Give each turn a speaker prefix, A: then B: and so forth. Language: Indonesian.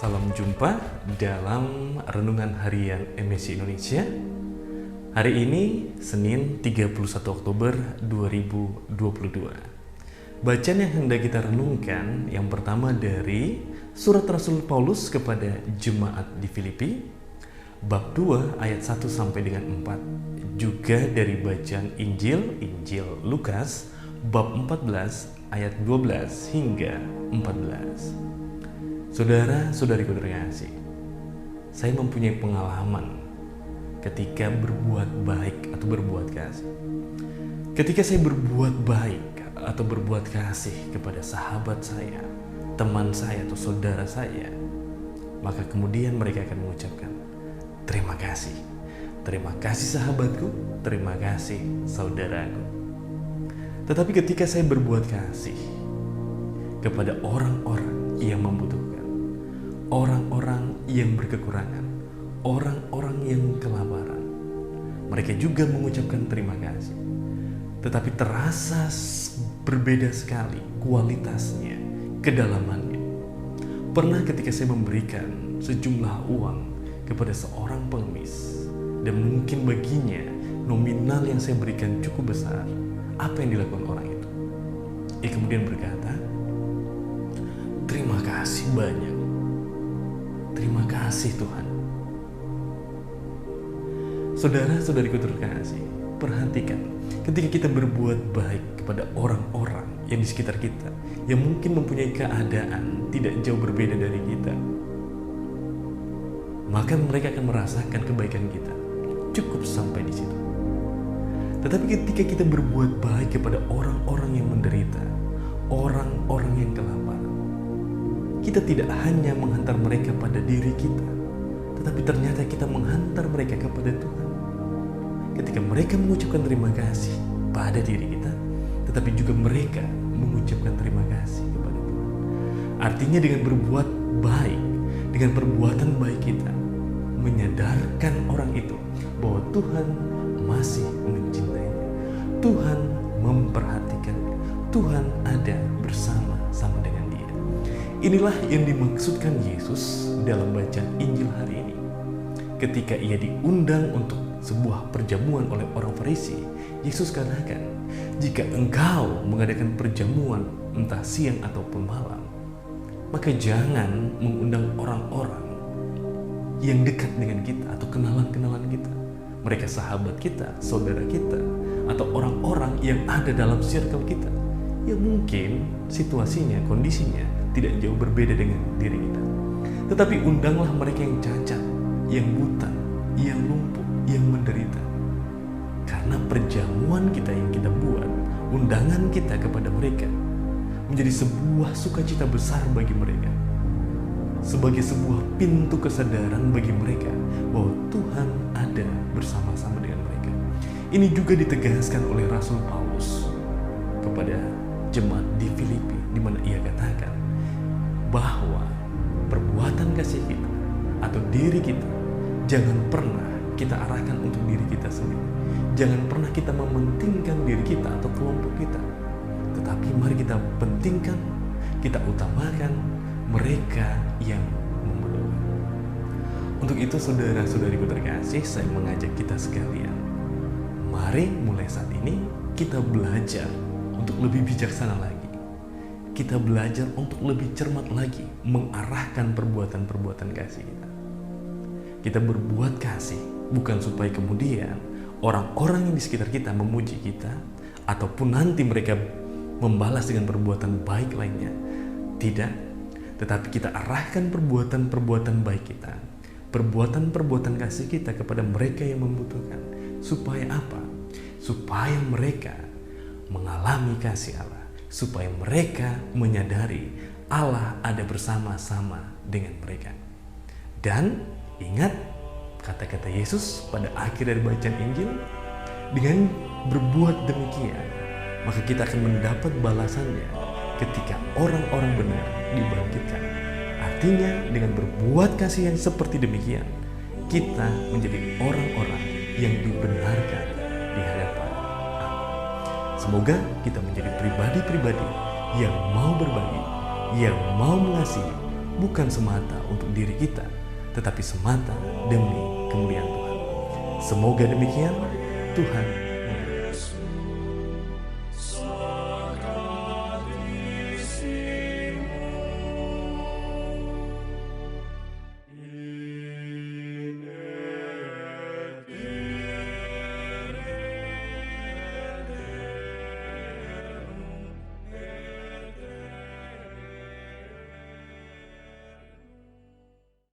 A: Salam jumpa dalam Renungan Harian MSI Indonesia. Hari ini Senin 31 Oktober 2022. Bacaan yang hendak kita renungkan yang pertama dari Surat Rasul Paulus kepada Jemaat di Filipi, bab 2 ayat 1 sampai dengan 4. Juga dari bacaan Injil Lukas bab 14 ayat 12 hingga 14. Saudara-saudariku terkasih, saya mempunyai pengalaman ketika berbuat baik atau berbuat kasih. Ketika saya berbuat baik atau berbuat kasih kepada sahabat saya, teman saya atau saudara saya, maka kemudian mereka akan mengucapkan, terima kasih. Terima kasih sahabatku, terima kasih saudaraku. Tetapi ketika saya berbuat kasih kepada orang-orang yang membutuhkan, orang-orang yang berkekurangan, orang-orang yang kelaparan, mereka juga mengucapkan terima kasih. Tetapi terasa berbeda sekali kualitasnya, kedalamannya. Pernah ketika saya memberikan sejumlah uang kepada seorang pengemis, dan mungkin baginya nominal yang saya berikan cukup besar, apa yang dilakukan orang itu? Ia kemudian berkata, terima kasih banyak. Terima kasih Tuhan. Saudara-saudariku terkasih, perhatikan ketika kita berbuat baik kepada orang-orang yang di sekitar kita, yang mungkin mempunyai keadaan tidak jauh berbeda dari kita, maka mereka akan merasakan kebaikan kita. Cukup sampai di situ. Tetapi ketika kita berbuat baik kepada orang-orang yang menderita, orang-orang yang kelaparan, kita tidak hanya menghantar mereka pada diri kita, tetapi ternyata kita menghantar mereka kepada Tuhan. Ketika mereka mengucapkan terima kasih pada diri kita, tetapi juga mereka mengucapkan terima kasih kepada Tuhan. Artinya dengan berbuat baik, dengan perbuatan baik kita, menyadarkan orang itu bahwa Tuhan masih mencintainya, Tuhan memperhatikannya, Tuhan ada bersama-sama dengan dia. Inilah yang dimaksudkan Yesus dalam bacaan Injil hari ini. Ketika ia diundang untuk sebuah perjamuan oleh orang Farisi, Yesus katakan, jika engkau mengadakan perjamuan entah siang ataupun malam, maka jangan mengundang orang-orang yang dekat dengan kita atau kenalan-kenalan kita. Mereka sahabat kita, saudara kita, atau orang-orang yang ada dalam circle kita, yang mungkin situasinya, kondisinya tidak jauh berbeda dengan diri kita. Tetapi undanglah mereka yang cacat, yang buta, yang lumpuh, yang menderita. Karena perjamuan kita yang kita buat, undangan kita kepada mereka, menjadi sebuah sukacita besar bagi mereka. Sebagai sebuah pintu kesadaran bagi mereka bahwa Tuhan ada bersama-sama dengan mereka. Ini juga ditegaskan oleh Rasul Paulus kepada jemaat di Filipi, di mana ia katakan bahwa perbuatan kasih kita atau diri kita jangan pernah kita arahkan untuk diri kita sendiri. Jangan pernah kita mementingkan diri kita atau kelompok kita. Tetapi mari kita pentingkan, kita utamakan mereka yang membutuhkan. Untuk itu saudara-saudariku terkasih, saya mengajak kita sekalian, mari mulai saat ini kita belajar untuk lebih bijaksana lagi. Kita belajar untuk lebih cermat lagi mengarahkan perbuatan-perbuatan kasih kita. Kita berbuat kasih bukan supaya kemudian orang-orang yang di sekitar kita memuji kita, ataupun nanti mereka membalas dengan perbuatan baik lainnya. Tidak, tetapi kita arahkan perbuatan-perbuatan baik kita, perbuatan-perbuatan kasih kita kepada mereka yang membutuhkan. Supaya apa? Supaya mereka mengalami kasih Allah, supaya mereka menyadari Allah ada bersama-sama dengan mereka. Dan ingat kata-kata Yesus pada akhir dari bacaan Injil, dengan berbuat demikian, maka kita akan mendapat balasannya ketika orang-orang benar dibangkitkan. Artinya dengan berbuat kasih yang seperti demikian, kita menjadi orang-orang yang dibenarkan di hadapan Allah. Semoga kita menjadi pribadi-pribadi yang mau berbagi, yang mau mengasihi, bukan semata untuk diri kita, tetapi semata demi kemuliaan Tuhan. Semoga demikian. Tuhan